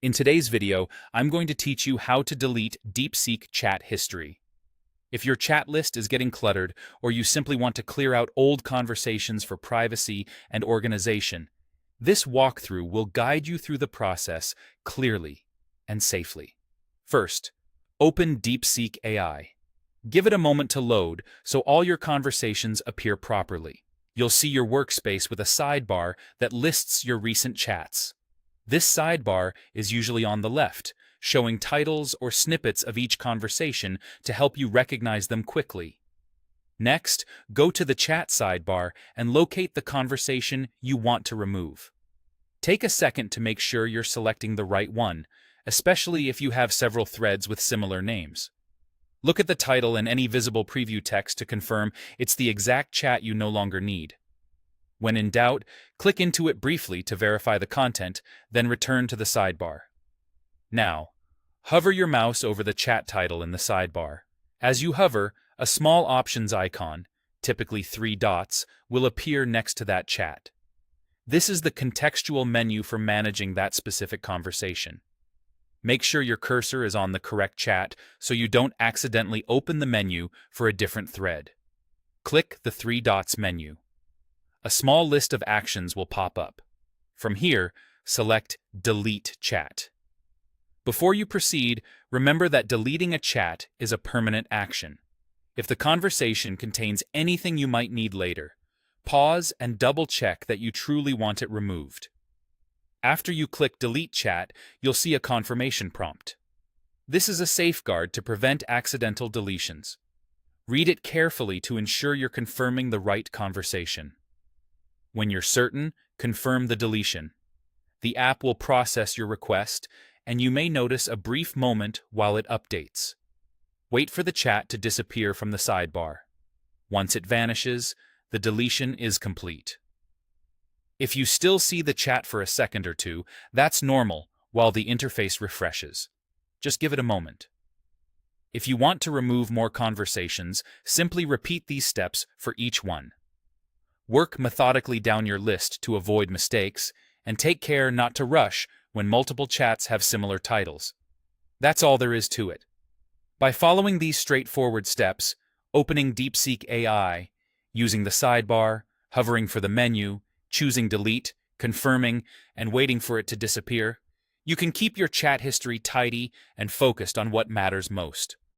In today's video, I'm going to teach you how to delete DeepSeek chat history. If your chat list is getting cluttered or you simply want to clear out old conversations for privacy and organization, this walkthrough will guide you through the process clearly and safely. First, open DeepSeek AI. Give it a moment to load so all your conversations appear properly. You'll see your workspace with a sidebar that lists your recent chats. This sidebar is usually on the left, showing titles or snippets of each conversation to help you recognize them quickly. Next, go to the chat sidebar and locate the conversation you want to remove. Take a second to make sure you're selecting the right one, especially if you have several threads with similar names. Look at the title and any visible preview text to confirm it's the exact chat you no longer need. When in doubt, click into it briefly to verify the content, then return to the sidebar. Now, hover your mouse over the chat title in the sidebar. As you hover, a small options icon, typically 3 dots, will appear next to that chat. This is the contextual menu for managing that specific conversation. Make sure your cursor is on the correct chat so you don't accidentally open the menu for a different thread. Click the 3 dots menu. A small list of actions will pop up. From here, select Delete Chat. Before you proceed, remember that deleting a chat is a permanent action. If the conversation contains anything you might need later, pause and double-check that you truly want it removed. After you click Delete Chat, you'll see a confirmation prompt. This is a safeguard to prevent accidental deletions. Read it carefully to ensure you're confirming the right conversation. When you're certain, confirm the deletion. The app will process your request, and you may notice a brief moment while it updates. Wait for the chat to disappear from the sidebar. Once it vanishes, the deletion is complete. If you still see the chat for a second or two, that's normal while the interface refreshes. Just give it a moment. If you want to remove more conversations, simply repeat these steps for each one. Work methodically down your list to avoid mistakes, and take care not to rush when multiple chats have similar titles. That's all there is to it. By following these straightforward steps, opening DeepSeek AI, using the sidebar, hovering for the menu, choosing Delete, confirming, and waiting for it to disappear, you can keep your chat history tidy and focused on what matters most.